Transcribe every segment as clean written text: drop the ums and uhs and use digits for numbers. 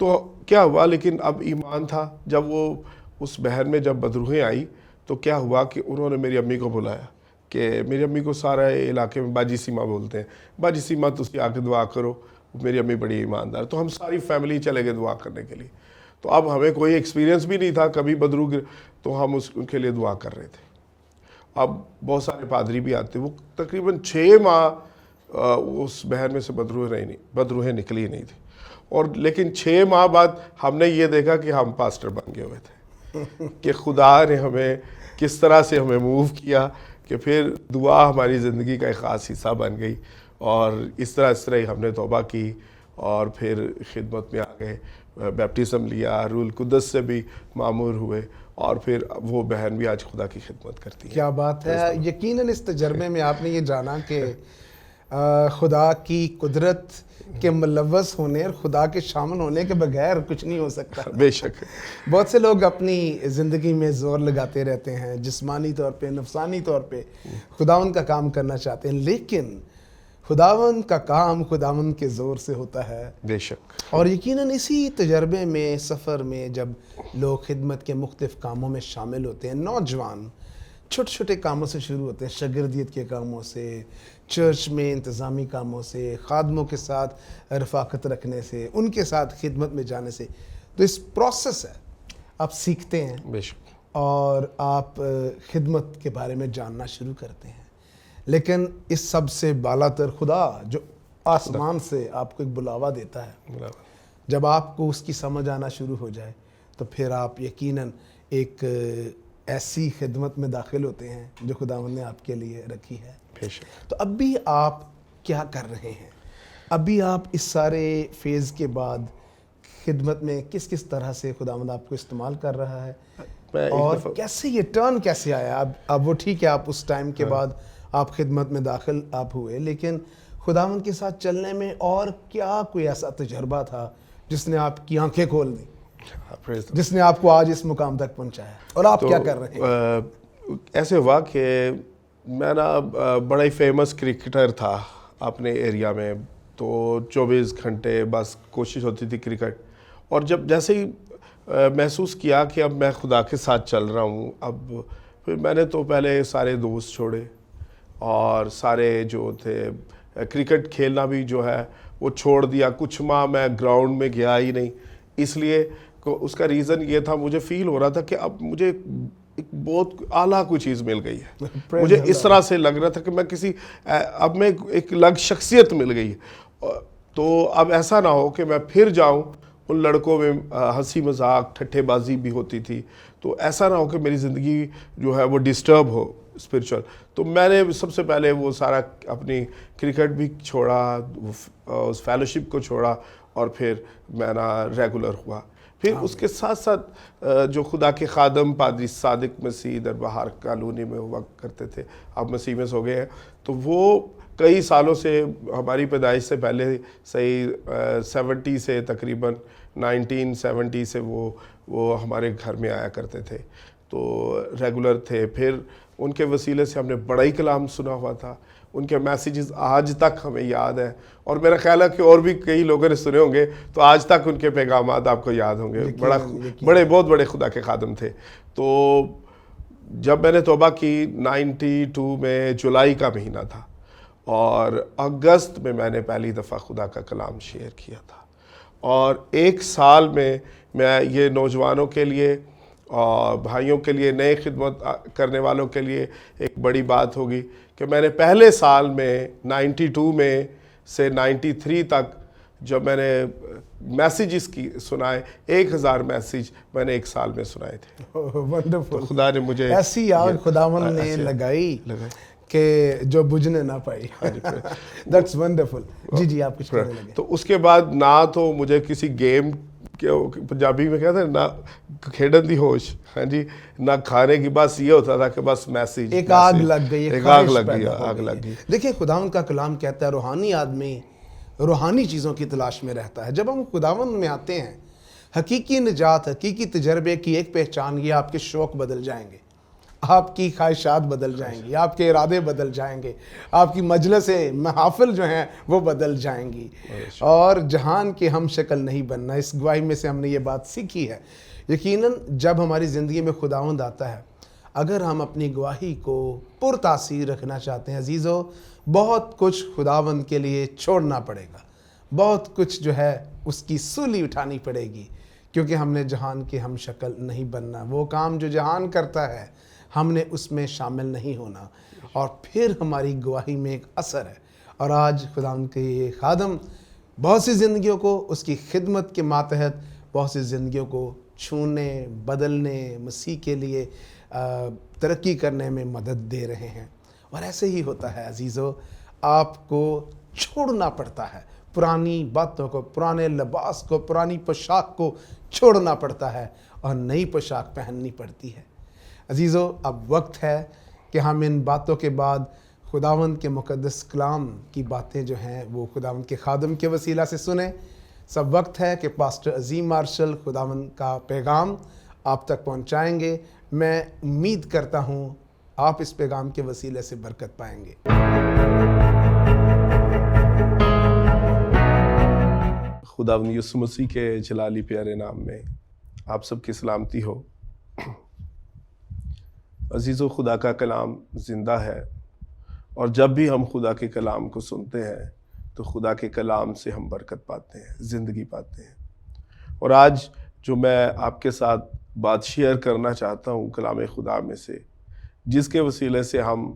تو کیا ہوا, لیکن اب ایمان تھا. جب وہ اس بہن میں جب بدروہیں آئی تو کیا ہوا کہ انہوں نے میری امی کو بلایا, کہ میری امی کو سارے علاقے میں باجی سیما بولتے ہیں, باجی سیما تسی آ کے دعا کرو. میری امی بڑی ایماندار, تو ہم ساری فیملی چلے گئے دعا کرنے کے لیے. تو اب ہمیں کوئی ایکسپیرینس بھی نہیں تھا کبھی بدرو, تو ہم ان کے لیے دعا کر رہے تھے. اب بہت سارے پادری بھی آتے, وہ تقریباً 6 ماہ اس بہن میں سے بدروہیں نکلی نہیں تھی. اور لیکن 6 ماہ بعد ہم نے یہ دیکھا کہ ہم پاسٹر بن گئے ہوئے تھے, کہ خدا نے ہمیں کس طرح سے ہمیں موو کیا, کہ پھر دعا ہماری زندگی کا ایک خاص حصہ بن گئی. اور اس طرح ہی ہم نے توبہ کی اور پھر خدمت میں آ گئے, بیپٹزم لیا, روح القدس سے بھی معمور ہوئے, اور پھر وہ بہن بھی آج خدا کی خدمت کرتی ہے. کیا بات ہے. یقیناً اس تجربے میں آپ نے یہ جانا کہ خدا کی قدرت کے ملوث ہونے اور خدا کے شامل ہونے کے بغیر کچھ نہیں ہو سکتا. بے شک. بہت سے لوگ اپنی زندگی میں زور لگاتے رہتے ہیں, جسمانی طور پہ, نفسانی طور پہ خداوند کا کام کرنا چاہتے ہیں, لیکن خداوند کا کام خداوند کے زور سے ہوتا ہے. بے شک. اور یقیناً اسی تجربے میں, سفر میں, جب لوگ خدمت کے مختلف کاموں میں شامل ہوتے ہیں, نوجوان چھوٹے چھوٹے کاموں سے شروع ہوتے ہیں, شاگردیت کے کاموں سے, چرچ میں انتظامی کاموں سے, خادموں کے ساتھ رفاقت رکھنے سے, ان کے ساتھ خدمت میں جانے سے. تو اس پروسیس ہے, آپ سیکھتے ہیں بے شک. اور آپ خدمت کے بارے میں جاننا شروع کرتے ہیں. لیکن اس سب سے بالا تر خدا جو آسمان سے آپ کو ایک بلاوا دیتا ہے, جب آپ کو اس کی سمجھ آنا شروع ہو جائے تو پھر آپ یقیناً ایک ایسی خدمت میں داخل ہوتے ہیں جو خداوند نے آپ کے لیے رکھی ہے. تو اب بھی آپ کیا کر رہے ہیں؟ ابھی آپ اس سارے فیز کے بعد خدمت میں کس کس طرح سے خداوند آپ کو استعمال کر رہا ہے, اور کیسے یہ ٹرن کیسے آیا؟ اب وہ ٹھیک ہے, آپ اس ٹائم کے بعد آپ خدمت میں داخل آپ ہوئے, لیکن خداوند کے ساتھ چلنے میں اور کیا کوئی ایسا تجربہ تھا جس نے آپ کی آنکھیں کھول دیں, جس نے آپ کو آج اس مقام تک پہنچایا, اور آپ کیا کر رہے ہیں؟ ایسے ہوا کہ میں نا بڑا ہی فیمس کرکٹر تھا اپنے ایریا میں, تو 24 گھنٹے بس کوشش ہوتی تھی کرکٹ. اور جب جیسے ہی محسوس کیا کہ اب میں خدا کے ساتھ چل رہا ہوں, اب پھر میں نے تو پہلے سارے دوست چھوڑے, اور سارے جو تھے کرکٹ کھیلنا بھی جو ہے وہ چھوڑ دیا. کچھ ماہ میں گراؤنڈ میں گیا ہی نہیں, اس لیے اس کا ریزن یہ تھا, مجھے فیل ہو رہا تھا کہ اب مجھے ایک بہت اعلیٰ کوئی چیز مل گئی ہے. مجھے اس طرح سے لگ رہا تھا کہ میں اب میں ایک الگ شخصیت مل گئی ہے. تو اب ایسا نہ ہو کہ میں پھر جاؤں, ان لڑکوں میں ہنسی مذاق ٹھٹے بازی بھی ہوتی تھی, تو ایسا نہ ہو کہ میری زندگی جو ہے وہ ڈسٹرب ہو اسپرچول. تو میں نے سب سے پہلے وہ سارا اپنی کرکٹ بھی چھوڑا, اس فیلوشپ کو چھوڑا, اور پھر میں نا ریگولر ہوا. پھر اس کے ساتھ ساتھ جو خدا کے خادم پادری صادق مسیح در بہار کالونی میں ہوا کرتے تھے, اب مسیح میں ہو گئے ہیں, تو وہ کئی سالوں سے, ہماری پیدائش سے پہلے صحیح 70 سے تقریباً 1970 سے وہ ہمارے گھر میں آیا کرتے تھے, تو ریگولر تھے. پھر ان کے وسیلے سے ہم نے بڑا ہی کلام سنا ہوا تھا, ان کے میسیجز آج تک ہمیں یاد ہیں, اور میرا خیال ہے کہ اور بھی کئی لوگوں نے سنے ہوں گے, تو آج تک ان کے پیغامات آپ کو یاد ہوں گے. بہت بڑے خدا کے خادم تھے. تو جب میں نے توبہ کی 92 میں, جولائی کا مہینہ تھا, اور اگست میں نے پہلی دفعہ خدا کا کلام شیئر کیا تھا. اور 1 سال میں یہ نوجوانوں کے لیے اور بھائیوں کے لیے, نئے خدمت کرنے والوں کے لیے ایک بڑی بات ہوگی کہ میں نے پہلے سال میں 92 میں سے 93 تک جب میں نے میسیجز کی سنائے, 1000 میسیج میں نے 1 سال میں سنائے تھے. ونڈرفل. خدا نے مجھے ایسی آگ خداوند نے لگائی کہ جو بجھنے نہ پائی. That's wonderful. جی آپ کچھ کہنے لگے. تو اس کے بعد نہ تو مجھے کسی گیم کے, پنجابی میں کہتے ہیں نہ کھیڈن دی ہوش, ہاں جی, نہ کھانے کی, بس یہ ہوتا تھا کہ بس میسیج. ایک آگ لگ گئی, ایک آگ لگ گئی. دیکھیں خداوند کا کلام کہتا ہے روحانی آدمی روحانی چیزوں کی تلاش میں رہتا ہے. جب ہم خداوند میں آتے ہیں, حقیقی نجات, حقیقی تجربے کی ایک پہچان, یہ آپ کے شوق بدل جائیں گے. آپ کی خواہشات بدل جائیں گی، آپ کے ارادے بدل جائیں گے، آپ کی مجلسیں محافل جو ہیں وہ بدل جائیں گی، اور جہان کے ہم شکل نہیں بننا۔ اس گواہی میں سے ہم نے یہ بات سیکھی ہے۔ یقیناً جب ہماری زندگی میں خداوند آتا ہے، اگر ہم اپنی گواہی کو پر تاثیر رکھنا چاہتے ہیں عزیزو، بہت کچھ خداوند کے لیے چھوڑنا پڑے گا، بہت کچھ جو ہے اس کی سولی اٹھانی پڑے گی، کیونکہ ہم نے جہان کے ہم شکل نہیں بننا۔ وہ کام جو جہان کرتا ہے ہم نے اس میں شامل نہیں ہونا، اور پھر ہماری گواہی میں ایک اثر ہے۔ اور آج خداوند کے یہ خادم بہت سی زندگیوں کو اس کی خدمت کے ماتحت بہت سی زندگیوں کو چھونے، بدلنے، مسیح کے لیے ترقی کرنے میں مدد دے رہے ہیں۔ اور ایسے ہی ہوتا ہے عزیزو، آپ کو چھوڑنا پڑتا ہے پرانی باتوں کو، پرانے لباس کو، پرانی پوشاک کو چھوڑنا پڑتا ہے اور نئی پوشاک پہننی پڑتی ہے۔ عزیزو، اب وقت ہے کہ ہم ان باتوں کے بعد خداوند کے مقدس کلام کی باتیں جو ہیں وہ خداوند کے خادم کے وسیلہ سے سنیں۔ سب وقت ہے کہ پاسٹر عظیم مارشل خداوند کا پیغام آپ تک پہنچائیں گے۔ میں امید کرتا ہوں آپ اس پیغام کے وسیلے سے برکت پائیں گے۔ خداوند یسوع مسیح کے جلالی پیارے نام میں آپ سب کی سلامتی ہو۔ عزیزو، خدا کا کلام زندہ ہے، اور جب بھی ہم خدا کے کلام کو سنتے ہیں تو خدا کے کلام سے ہم برکت پاتے ہیں، زندگی پاتے ہیں۔ اور آج جو میں آپ کے ساتھ بات شیئر کرنا چاہتا ہوں کلام خدا میں سے، جس کے وسیلے سے ہم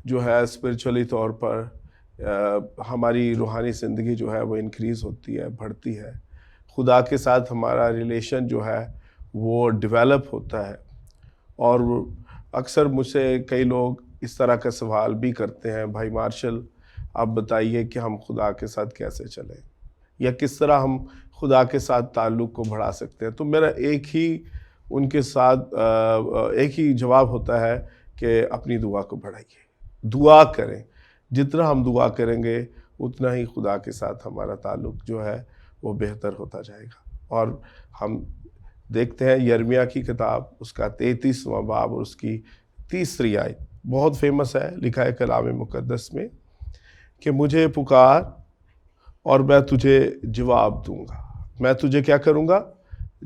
جو ہے اسپرچولی طور پر ہماری روحانی زندگی جو ہے وہ انکریز ہوتی ہے، بڑھتی ہے، خدا کے ساتھ ہمارا ریلیشن جو ہے وہ ڈیولپ ہوتا ہے۔ اور اکثر مجھ سے کئی لوگ اس طرح کا سوال بھی کرتے ہیں، بھائی مارشل آپ بتائیے کہ ہم خدا کے ساتھ کیسے چلیں، یا کس طرح ہم خدا کے ساتھ تعلق کو بڑھا سکتے ہیں۔ تو میرا ایک ہی ان کے ساتھ ایک ہی جواب ہوتا ہے کہ اپنی دعا کو بڑھائیے، دعا کریں۔ جتنا ہم دعا کریں گے اتنا ہی خدا کے ساتھ ہمارا تعلق جو ہے وہ بہتر ہوتا جائے گا۔ اور ہم دیکھتے ہیں یرمیہ کی کتاب، اس کا 33واں باب اور اس کی 3 آیت بہت فیمس ہے، لکھا ہے کلام مقدس میں کہ مجھے پکار اور میں تجھے جواب دوں گا۔ میں تجھے کیا کروں گا؟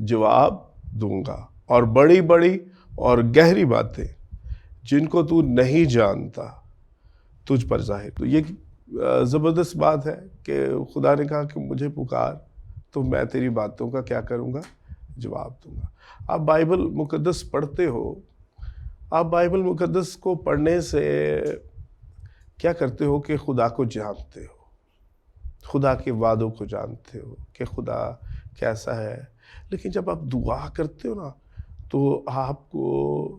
جواب دوں گا، اور بڑی بڑی اور گہری باتیں جن کو تو نہیں جانتا تجھ پر ظاہر۔ تو یہ زبردست بات ہے کہ خدا نے کہا کہ مجھے پکار تو میں تیری باتوں کا کیا کروں گا؟ جواب دوں گا۔ آپ بائبل مقدس پڑھتے ہو، آپ بائبل مقدس کو پڑھنے سے کیا کرتے ہو کہ خدا کو جانتے ہو، خدا کے وعدوں کو جانتے ہو کہ خدا کیسا ہے۔ لیکن جب آپ دعا کرتے ہو نا تو آپ کو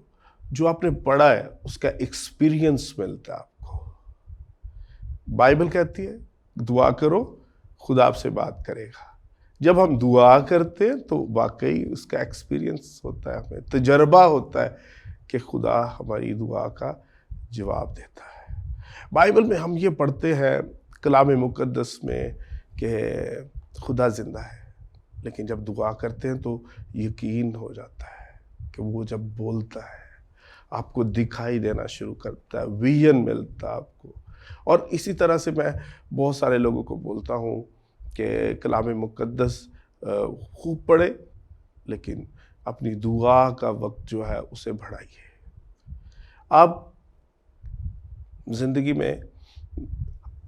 جو آپ نے پڑھا ہے اس کا ایکسپیرینس ملتا ہے آپ کو۔ بائبل کہتی ہے دعا کرو خدا آپ سے بات کرے گا۔ جب ہم دعا کرتے ہیں تو واقعی اس کا ایکسپیرینس ہوتا ہے، ہمیں تجربہ ہوتا ہے کہ خدا ہماری دعا کا جواب دیتا ہے۔ بائبل میں ہم یہ پڑھتے ہیں کلام مقدس میں کہ خدا زندہ ہے، لیکن جب دعا کرتے ہیں تو یقین ہو جاتا ہے کہ وہ جب بولتا ہے آپ کو دکھائی دینا شروع کرتا ہے، ویژن ملتا ہے آپ کو۔ اور اسی طرح سے میں بہت سارے لوگوں کو بولتا ہوں کہ کلام مقدس خوب پڑھے، لیکن اپنی دعا کا وقت جو ہے اسے بڑھائیے۔ آپ زندگی میں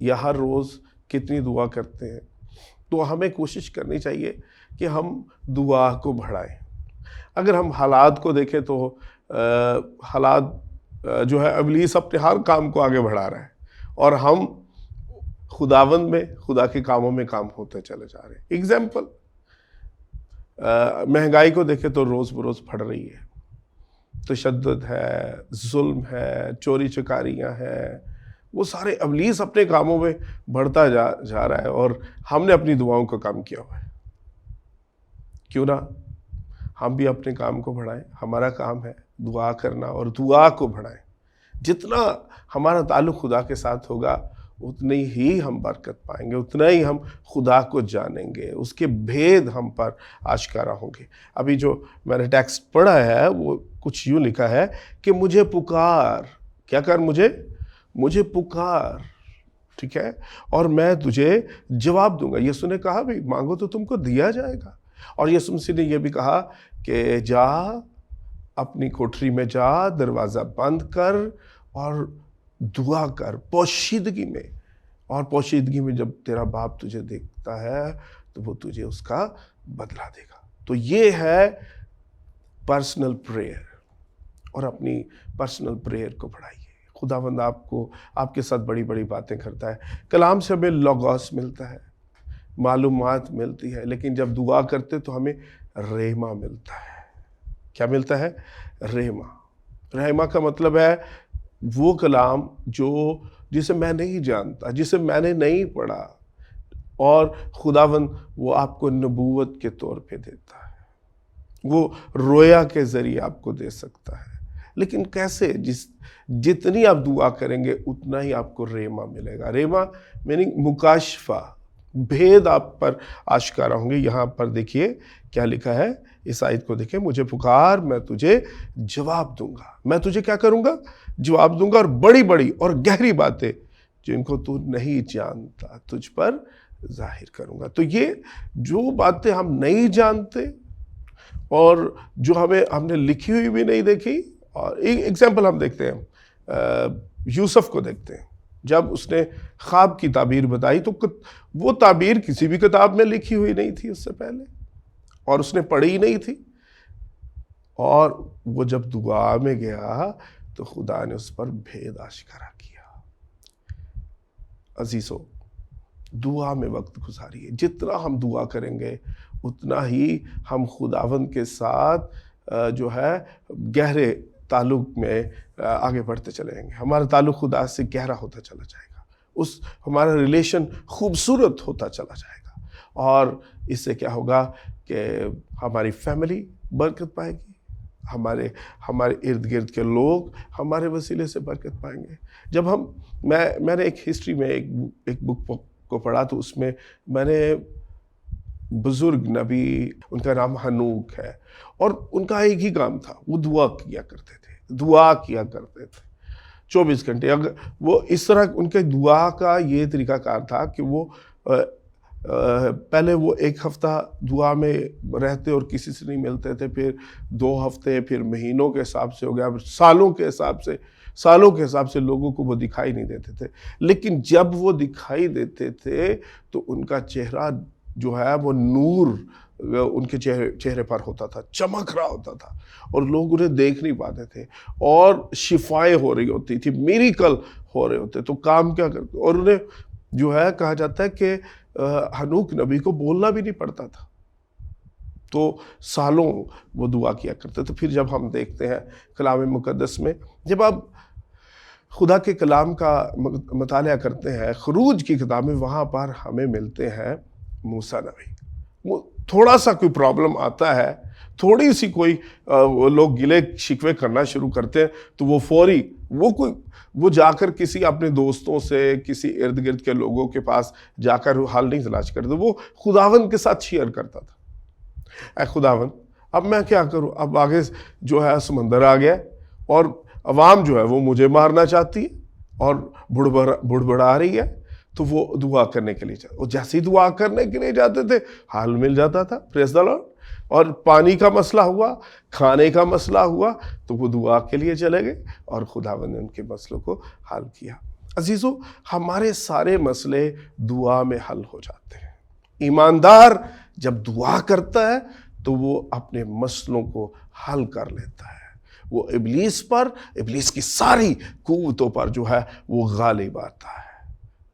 یا ہر روز کتنی دعا کرتے ہیں؟ تو ہمیں کوشش کرنی چاہیے کہ ہم دعا کو بڑھائیں۔ اگر ہم حالات کو دیکھیں تو حالات جو ہے ابلیس اپنے ہر کام کو آگے بڑھا رہا ہے، اور ہم خداوند میں، خدا کے کاموں میں کام ہوتے چلے جا رہے ہیں۔ اگزامپل، مہنگائی کو دیکھیں تو روز بروز بڑھ رہی ہے، تشدد ہے، ظلم ہے، چوری چکاریاں ہیں، وہ سارے ابلیس اپنے کاموں میں بڑھتا جا رہا ہے، اور ہم نے اپنی دعاؤں کا کام کیا ہوا ہے۔ کیوں نہ ہم بھی اپنے کام کو بڑھائیں؟ ہمارا کام ہے دعا کرنا، اور دعا کو بڑھائیں۔ جتنا ہمارا تعلق خدا کے ساتھ ہوگا اتنی ہی ہم برکت پائیں گے، اتنا ہی ہم خدا کو جانیں گے، اس کے بھید ہم پر آشکارا ہوں گے۔ ابھی جو میں نے ٹیکسٹ پڑھا ہے وہ کچھ یوں لکھا ہے کہ مجھے پکار، کیا کر مجھے پکار، ٹھیک ہے، اور میں تجھے جواب دوں گا۔ یسوع نے کہا بھی مانگو تو تم کو دیا جائے گا، اور یسوع مسیح نے یہ بھی کہا کہ جا اپنی کوٹری میں جا، دروازہ بند کر اور دعا کر پوشیدگی میں، اور پوشیدگی میں جب تیرا باپ تجھے دیکھتا ہے تو وہ تجھے اس کا بدلہ دے گا۔ تو یہ ہے پرسنل پریئر، اور اپنی پرسنل پریئر کو بڑھائیے۔ خداوند آپ کے ساتھ بڑی بڑی باتیں کرتا ہے۔ کلام سے ہمیں لوگوس ملتا ہے، معلومات ملتی ہے، لیکن جب دعا کرتے تو ہمیں ریما ملتا ہے۔ کیا ملتا ہے؟ ریما۔ ریما کا مطلب ہے وہ کلام جسے میں نہیں جانتا، جسے میں نے نہیں پڑھا، اور خداوند وہ آپ کو نبوت کے طور پہ دیتا ہے، وہ رویا کے ذریعے آپ کو دے سکتا ہے۔ لیکن کیسے؟ جتنی آپ دعا کریں گے اتنا ہی آپ کو ریما ملے گا۔ ریما میننگ مکاشفہ، بھید آپ پر آشکارا ہوں گے۔ یہاں پر دیکھیے کیا لکھا ہے، اس آیت کو دیکھیں، مجھے پکار میں تجھے جواب دوں گا۔ میں تجھے کیا کروں گا؟ جواب دوں گا، اور بڑی بڑی اور گہری باتیں جن کو تو نہیں جانتا تجھ پر ظاہر کروں گا۔ تو یہ جو باتیں ہم نہیں جانتے اور جو ہم نے لکھی ہوئی بھی نہیں دیکھی، اور ایک ایگزامپل ہم دیکھتے ہیں، یوسف کو دیکھتے ہیں۔ جب اس نے خواب کی تعبیر بتائی تو وہ تعبیر کسی بھی کتاب میں لکھی ہوئی نہیں تھی اس سے پہلے، اور اس نے پڑھی نہیں تھی، اور وہ جب دعا میں گیا تو خدا نے اس پر بھید آشکارا کیا۔ عزیزو، دعا میں وقت گزاریے۔ جتنا ہم دعا کریں گے اتنا ہی ہم خداوند کے ساتھ جو ہے گہرے تعلق میں آگے بڑھتے چلے جائیں گے۔ ہمارا تعلق خدا سے گہرا ہوتا چلا جائے گا، ہمارا ریلیشن خوبصورت ہوتا چلا جائے گا، اور اس سے کیا ہوگا کہ ہماری فیملی برکت پائے گی، ہمارے ارد گرد کے لوگ ہمارے وسیلے سے برکت پائیں گے۔ جب میں نے ایک ہسٹری میں ایک بک کو پڑھا، تو اس میں نے بزرگ نبی، ان کا نام ہنوک ہے، اور ان کا ایک ہی کام تھا، وہ دعا کیا کرتے تھے 24 گھنٹے۔ اگر وہ اس طرح، ان کے دعا کا یہ طریقہ کار تھا کہ وہ پہلے وہ 1 ہفتہ دعا میں رہتے اور کسی سے نہیں ملتے تھے، پھر 2 ہفتے، پھر مہینوں کے حساب سے ہو گیا، پھر سالوں کے حساب سے لوگوں کو وہ دکھائی نہیں دیتے تھے۔ لیکن جب وہ دکھائی دیتے تھے تو ان کا چہرہ جو ہے وہ نور ان کے چہرے پر ہوتا تھا، چمک رہا ہوتا تھا، اور لوگ انہیں دیکھ نہیں پاتے تھے، اور شفائیں ہو رہی ہوتی تھی، میریکل ہو رہے ہوتے۔ تو کام کیا کرتے، اور انہیں جو ہے کہا جاتا ہے کہ ہنوک نبی کو بولنا بھی نہیں پڑتا تھا، تو سالوں وہ دعا کیا کرتے۔ تو پھر جب ہم دیکھتے ہیں کلام مقدس میں، جب آپ خدا کے کلام کا مطالعہ کرتے ہیں، خروج کی کتاب میں، وہاں پر ہمیں ملتے ہیں موسیٰ نبی۔ تھوڑا سا کوئی پرابلم آتا ہے، تھوڑی سی کوئی لوگ گلے شکوے کرنا شروع کرتے ہیں، تو وہ فوری وہ جا کر کسی اپنے دوستوں سے، کسی ارد گرد کے لوگوں کے پاس جا کر حال نہیں تلاش کرتے، وہ خداوند کے ساتھ شیئر کرتا تھا۔ اے خداوند، اب میں کیا کروں؟ اب آگے جو ہے سمندر آ گیا، اور عوام جو ہے وہ مجھے مارنا چاہتی ہے اور بڑبڑا رہی ہے۔ تو وہ دعا کرنے کے لیے جاتے، اور جیسے ہی دعا کرنے کے لیے جاتے تھے حال مل جاتا تھا، پریز دی لارڈ۔ اور پانی کا مسئلہ ہوا، کھانے کا مسئلہ ہوا، تو وہ دعا کے لیے چلے گئے، اور خداوند نے ان کے مسئلوں کو حل کیا۔ عزیزو، ہمارے سارے مسئلے دعا میں حل ہو جاتے ہیں۔ ایماندار جب دعا کرتا ہے تو وہ اپنے مسئلوں کو حل کر لیتا ہے، وہ ابلیس کی ساری قوتوں پر جو ہے وہ غالب آتا ہے۔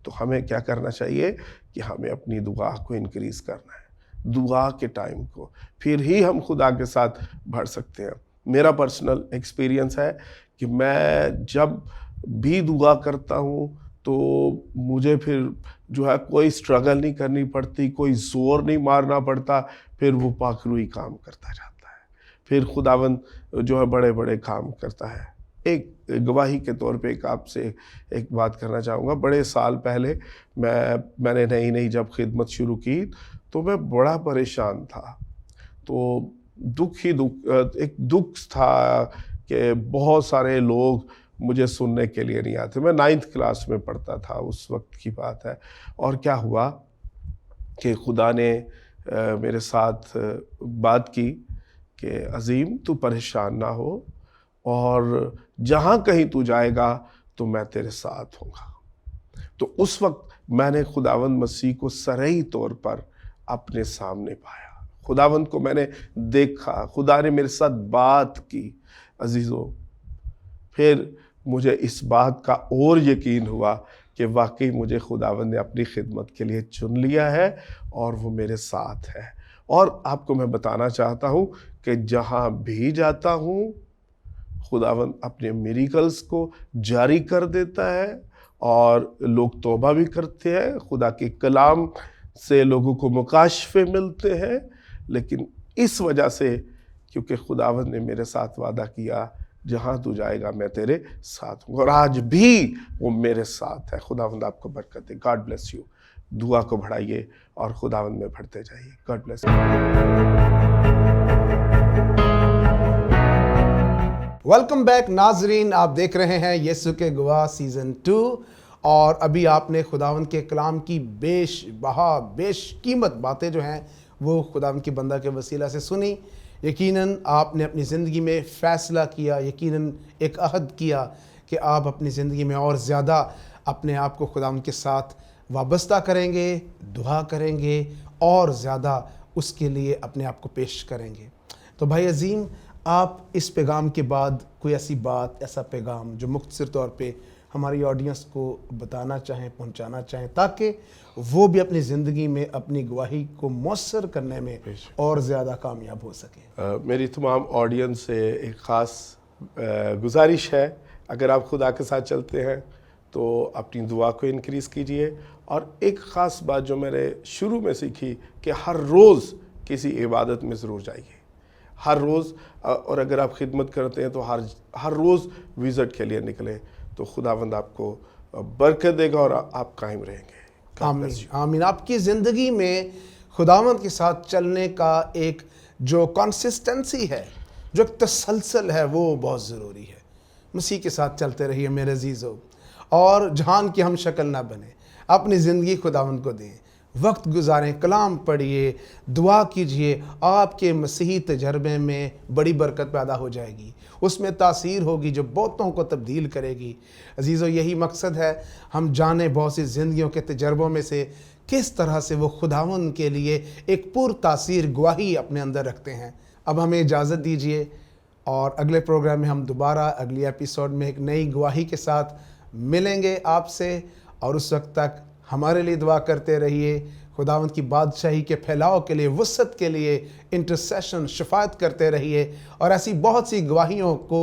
تو ہمیں کیا کرنا چاہیے کہ ہمیں اپنی دعا کو انکریز کرنا ہے، دعا کے ٹائم کو، پھر ہی ہم خدا کے ساتھ بڑھ سکتے ہیں۔ میرا پرسنل ایکسپیرینس ہے کہ میں جب بھی دعا کرتا ہوں تو مجھے پھر جو ہے کوئی سٹرگل نہیں کرنی پڑتی، کوئی زور نہیں مارنا پڑتا، پھر وہ پاک روئی کام کرتا جاتا ہے، پھر خداوند جو ہے بڑے بڑے کام کرتا ہے۔ ایک گواہی کے طور پہ آپ سے ایک بات کرنا چاہوں گا. بڑے سال پہلے میں نے نئی جب خدمت شروع کی تو میں بڑا پریشان تھا. تو ایک دکھ تھا کہ بہت سارے لوگ مجھے سننے کے لیے نہیں آتے. میں 9th کلاس میں پڑھتا تھا، اس وقت کی بات ہے. اور کیا ہوا کہ خدا نے میرے ساتھ بات کی کہ عظیم تو پریشان نہ ہو، اور جہاں کہیں تو جائے گا تو میں تیرے ساتھ ہوں گا. تو اس وقت میں نے خداوند مسیح کو صریح طور پر اپنے سامنے پایا. خداوند کو میں نے دیکھا، خدا نے میرے ساتھ بات کی. عزیزو، پھر مجھے اس بات کا اور یقین ہوا کہ واقعی مجھے خداوند نے اپنی خدمت کے لیے چن لیا ہے اور وہ میرے ساتھ ہے. اور آپ کو میں بتانا چاہتا ہوں کہ جہاں بھی جاتا ہوں خداوند اپنے میریکلز کو جاری کر دیتا ہے، اور لوگ توبہ بھی کرتے ہیں، خدا کے کلام سے لوگوں کو مکاشفے ملتے ہیں. لیکن اس وجہ سے کیونکہ خداوند نے میرے ساتھ وعدہ کیا جہاں تو جائے گا میں تیرے ساتھ ہوں، اور آج بھی وہ میرے ساتھ ہے. خداوند آپ کو برکت دے. God bless you. دعا کو بڑھائیے اور خداوند میں بڑھتے جائیے. God bless you. Welcome back ناظرین، آپ دیکھ رہے ہیں یسوع کے گواہ سیزن 2، اور ابھی آپ نے خداوند کے کلام کی بیش بہا بیش قیمت باتیں جو ہیں وہ خداوند کی بندہ کے وسیلہ سے سنی. یقیناً آپ نے اپنی زندگی میں فیصلہ کیا، یقیناً ایک عہد کیا کہ آپ اپنی زندگی میں اور زیادہ اپنے آپ کو خداوند کے ساتھ وابستہ کریں گے، دعا کریں گے، اور زیادہ اس کے لیے اپنے آپ کو پیش کریں گے. تو بھائی عظیم، آپ اس پیغام کے بعد کوئی ایسی بات، ایسا پیغام جو مختصر طور پہ ہماری آڈینس کو بتانا چاہیں، پہنچانا چاہیں، تاکہ وہ بھی اپنی زندگی میں اپنی گواہی کو مؤثر کرنے میں اور زیادہ کامیاب ہو سکیں؟ میری تمام آڈینس سے ایک خاص گزارش ہے، اگر آپ خدا کے ساتھ چلتے ہیں تو اپنی دعا کو انکریز کیجئے. اور ایک خاص بات جو میں نے شروع میں سیکھی کہ ہر روز کسی عبادت میں ضرور جائیے، ہر روز. اور اگر آپ خدمت کرتے ہیں تو ہر روز وزٹ کے لیے نکلیں، تو خداوند آپ کو برکت دے گا اور آپ قائم رہیں گے. آمین آمین. آپ کی زندگی میں خداوند کے ساتھ چلنے کا ایک جو کنسسٹنسی ہے، جو ایک تسلسل ہے، وہ بہت ضروری ہے. مسیح کے ساتھ چلتے رہیے میرے عزیزو، اور جہان کی ہم شکل نہ بنے. اپنی زندگی خداوند کو دیں، وقت گزاریں، کلام پڑھیے، دعا کیجئے. آپ کے مسیحی تجربے میں بڑی برکت پیدا ہو جائے گی، اس میں تاثیر ہوگی جو بہتوں کو تبدیل کرے گی. عزیزو، یہی مقصد ہے. ہم جانیں بہت سی زندگیوں کے تجربوں میں سے کس طرح سے وہ خداوند کے لیے ایک پر تاثیر گواہی اپنے اندر رکھتے ہیں. اب ہمیں اجازت دیجئے، اور اگلے پروگرام میں ہم دوبارہ اگلی ایپیسوڈ میں ایک نئی گواہی کے ساتھ ملیں گے آپ سے. اور اس وقت تک ہمارے لیے دعا کرتے رہیے. خداوند کی بادشاہی کے پھیلاؤ کے لیے، وسعت کے لیے انٹرسیشن، شفاعت کرتے رہیے، اور ایسی بہت سی گواہیوں کو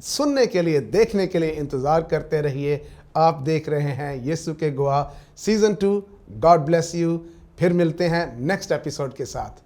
سننے کے لیے، دیکھنے کے لیے انتظار کرتے رہیے. آپ دیکھ رہے ہیں یسوع کے گواہ سیزن 2. God bless you. پھر ملتے ہیں نیکسٹ ایپیسوڈ کے ساتھ.